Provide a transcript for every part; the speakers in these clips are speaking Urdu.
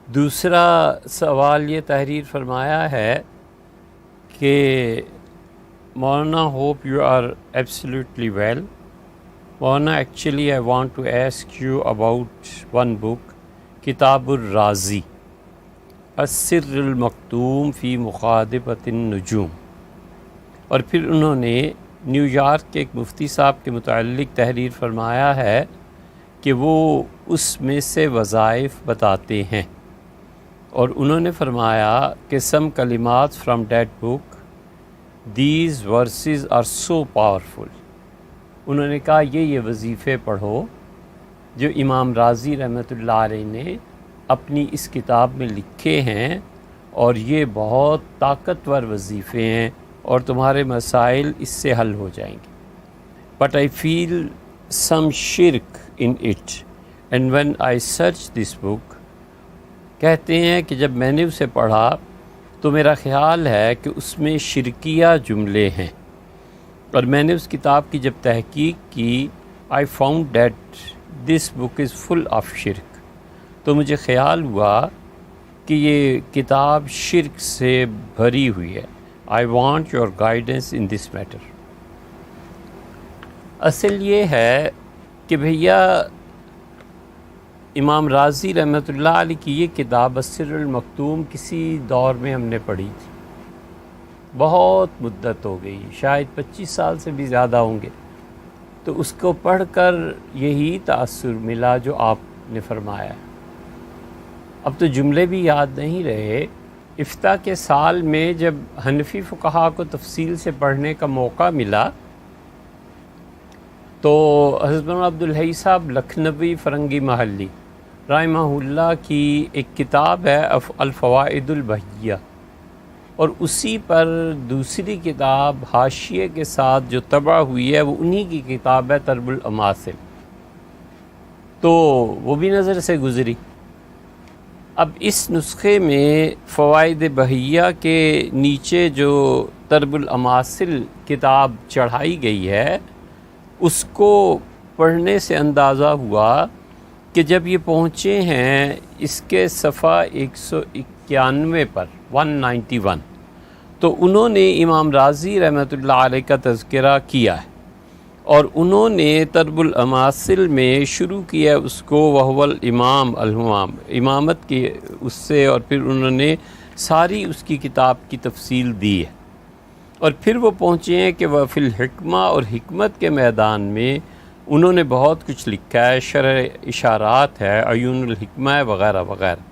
دوسرا سوال یہ تحریر فرمایا ہے کہ مولانا hope you are absolutely well. مولانا actually I want to ask you about one book کتاب الرازی السر المکتوم فی مخاطبۃ النجوم. اور پھر انہوں نے نیو یارک کے ایک مفتی صاحب کے متعلق تحریر فرمایا ہے کہ وہ اس میں سے وظائف بتاتے ہیں، اور انہوں نے فرمایا کہ سم کلمات from that book these verses are so powerful. انہوں نے کہا یہ وظیفے پڑھو جو امام رازی رحمۃ اللہ علیہ نے اپنی اس کتاب میں لکھے ہیں، اور یہ بہت طاقتور وظیفے ہیں اور تمہارے مسائل اس سے حل ہو جائیں گے. بٹ آئی فیل سم شرک in it and when I search this book. کہتے ہیں کہ جب میں نے اسے پڑھا تو میرا خیال ہے کہ اس میں شرکیہ جملے ہیں، اور میں نے اس کتاب کی جب تحقیق کی I found that this book is full of شرک. تو مجھے خیال ہوا کہ یہ کتاب شرک سے بھری ہوئی ہے. I want your guidance in this matter. اصل یہ ہے کہ بھیا امام رازی رحمۃ اللہ علیہ کی یہ کتاب السر المکتوم کسی دور میں ہم نے پڑھی تھی، بہت مدت ہو گئی، شاید 25 سال سے بھی زیادہ ہوں گے. تو اس کو پڑھ کر یہی تأثر ملا جو آپ نے فرمایا. اب تو جملے بھی یاد نہیں رہے. افتاء کے سال میں جب حنفی فقہا کو تفصیل سے پڑھنے کا موقع ملا تو حضرت مولانا عبدالحی صاحب لکھنوی فرنگی محلی رحمہ اللہ کی ایک کتاب ہے الفوائد البہیہ، اور اسی پر دوسری کتاب حاشیے کے ساتھ جو طبع ہوئی ہے وہ انہی کی کتاب ہے ترب الاماثل. تو وہ بھی نظر سے گزری. اب اس نسخے میں فوائد بہیہ کے نیچے جو ترب الاماثل کتاب چڑھائی گئی ہے اس کو پڑھنے سے اندازہ ہوا کہ جب یہ پہنچے ہیں اس کے صفحہ 191 پر 191 تو انہوں نے امام رازی رحمۃ اللہ علیہ کا تذکرہ کیا ہے، اور انہوں نے ترب الاماثل میں شروع کیا اس کو وہو الامام الہمام، امامت کی اس سے، اور پھر انہوں نے ساری اس کی کتاب کی تفصیل دی ہے. اور پھر وہ پہنچے ہیں کہ وہ فی الحکمہ اور حکمت کے میدان میں انہوں نے بہت کچھ لکھا ہے، شرح اشارات ہے، عیون الحکمہ ہے، وغیرہ وغیرہ.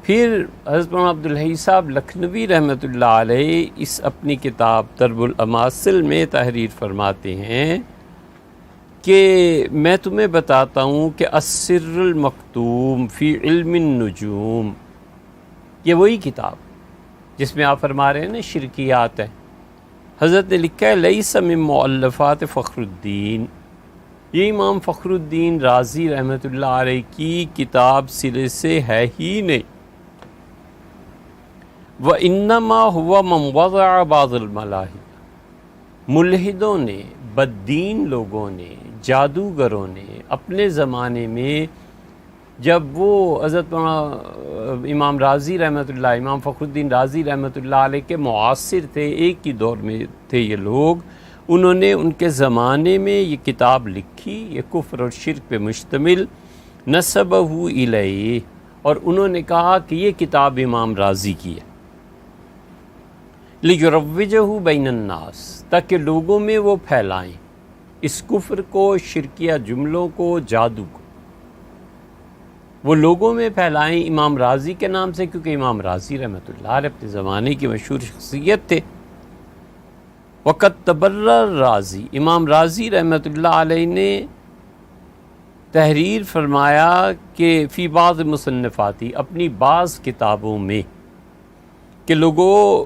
پھر حضرت مولانا عبدالحی صاحب لکھنوی رحمۃ اللہ علیہ اس اپنی کتاب ترب الاماثل میں تحریر فرماتے ہیں کہ میں تمہیں بتاتا ہوں کہ السر المکتوم فی علم النجوم، یہ وہی کتاب جس میں آپ فرما رہے ہیں نا شرکیات ہیں. حضرت نے لکھا ہے لیس من مؤلفات فخر الدین، یہ امام فخر الدین رازی رحمۃ اللہ علیہ کی کتاب سرے سے ہے ہی نہیں. وَإِنَّمَا هُوَ مَنْ وَضَعَ بَعْضَ الْمَلَاحِدَ، ملحدوں نے، بددین لوگوں نے، جادوگروں نے اپنے زمانے میں جب وہ حضرت امام رازی رحمۃ اللہ، امام فخر الدین رازی رحمۃ اللہ علیہ کے معاصر تھے، ایک ہی دور میں تھے یہ لوگ، انہوں نے ان کے زمانے میں یہ کتاب لکھی، یہ کفر اور شرک پہ مشتمل، نسبہ الیہ، اور انہوں نے کہا کہ یہ کتاب امام رازی کی ہے، لیروجہ بین الناس، تاکہ لوگوں میں وہ پھیلائیں اس کفر کو، شرکیہ جملوں کو، جادو کو، وہ لوگوں میں پھیلائیں امام رازی کے نام سے، کیونکہ امام رازی رحمۃ اللہ علیہ اپنے زمانے کی مشہور شخصیت تھے. وقت تبرر رازی، امام رازی رحمۃ اللہ علیہ نے تحریر فرمایا کہ فی بعض مصنفاتی، اپنی بعض کتابوں میں، کہ لوگوں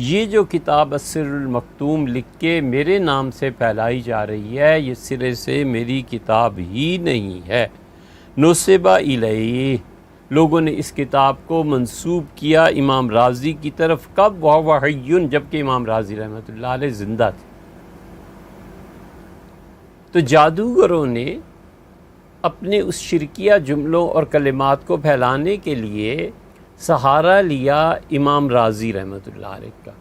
یہ جو کتاب السر المکتوم لکھ کے میرے نام سے پھیلائی جا رہی ہے یہ سرے سے میری کتاب ہی نہیں ہے. نسبہ الیہ، لوگوں نے اس کتاب کو منسوب کیا امام رازی کی طرف. کب؟ وہو حی، جبکہ امام رازی رحمۃ اللہ علیہ زندہ تھے. تو جادوگروں نے اپنے اس شرکیہ جملوں اور کلمات کو پھیلانے کے لیے سہارا لیا امام رازی رحمۃ اللہ علیہ کا،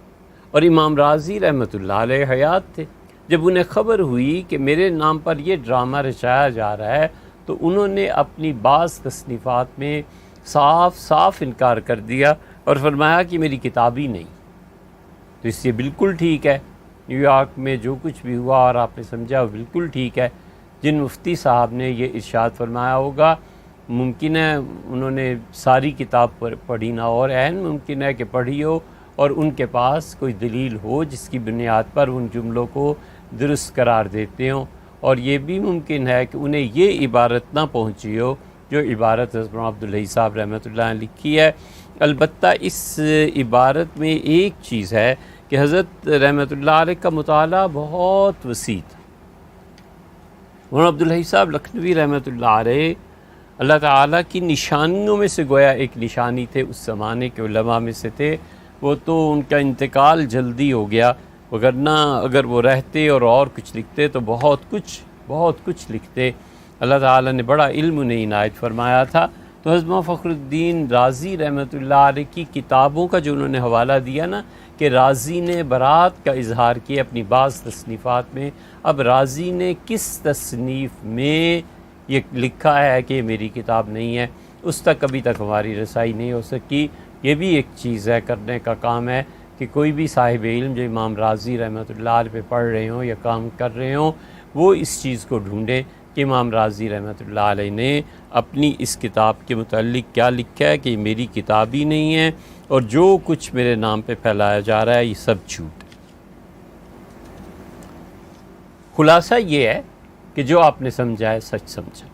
اور امام رازی رحمۃ اللہ علیہ حیات تھے۔ جب انہیں خبر ہوئی کہ میرے نام پر یہ ڈرامہ رچایا جا رہا ہے تو انہوں نے اپنی بعض تصنیفات میں صاف صاف انکار کر دیا اور فرمایا کہ میری کتاب ہی نہیں۔ تو اس سے بالکل ٹھیک ہے، نیو یارک میں جو کچھ بھی ہوا اور آپ نے سمجھا وہ بالکل ٹھیک ہے۔ جن مفتی صاحب نے یہ ارشاد فرمایا ہوگا، ممکن ہے انہوں نے ساری کتاب پر پڑھی نہ، اور عین ممکن ہے کہ پڑھی ہو اور ان کے پاس کوئی دلیل ہو جس کی بنیاد پر ان جملوں کو درست قرار دیتے ہوں، اور یہ بھی ممکن ہے کہ انہیں یہ عبارت نہ پہنچی ہو جو عبارت حضرت عبدالحی صاحب رحمۃ اللہ نے لکھی ہے۔ البتہ اس عبارت میں ایک چیز ہے کہ حضرت رحمۃ اللہ علیہ کا مطالعہ بہت وسیع تھا۔ مولانا عبدالحی صاحب لکھنوی رحمۃ اللہ علیہ اللہ تعالیٰ کی نشانیوں میں سے گویا ایک نشانی تھے، اس زمانے کے علماء میں سے تھے۔ وہ تو ان کا انتقال جلدی ہو گیا، وگرنہ اگر وہ رہتے اور کچھ لکھتے تو بہت کچھ لکھتے۔ اللہ تعالیٰ نے بڑا علم انہیں عنایت فرمایا تھا۔ تو حضرت فخر الدین رازی رحمۃ اللہ علیہ کی کتابوں کا جو انہوں نے حوالہ دیا نا کہ رازی نے برات کا اظہار کیا اپنی بعض تصنیفات میں، اب رازی نے کس تصنیف میں یہ لکھا ہے کہ یہ میری کتاب نہیں ہے، اس تک ابھی تک ہماری رسائی نہیں ہو سکی۔ یہ بھی ایک چیز ہے، کرنے کا کام ہے کہ کوئی بھی صاحب علم جو امام رازی رحمۃ اللہ علیہ پہ پڑھ رہے ہوں یا کام کر رہے ہوں، وہ اس چیز کو ڈھونڈیں کہ امام رازی رحمۃ اللہ علیہ نے اپنی اس کتاب کے متعلق کیا لکھا ہے کہ یہ میری کتاب ہی نہیں ہے، اور جو کچھ میرے نام پہ پھیلایا جا رہا ہے یہ سب جھوٹ ہے۔ خلاصہ یہ ہے کہ جو آپ نے سمجھا ہے سچ سمجھا۔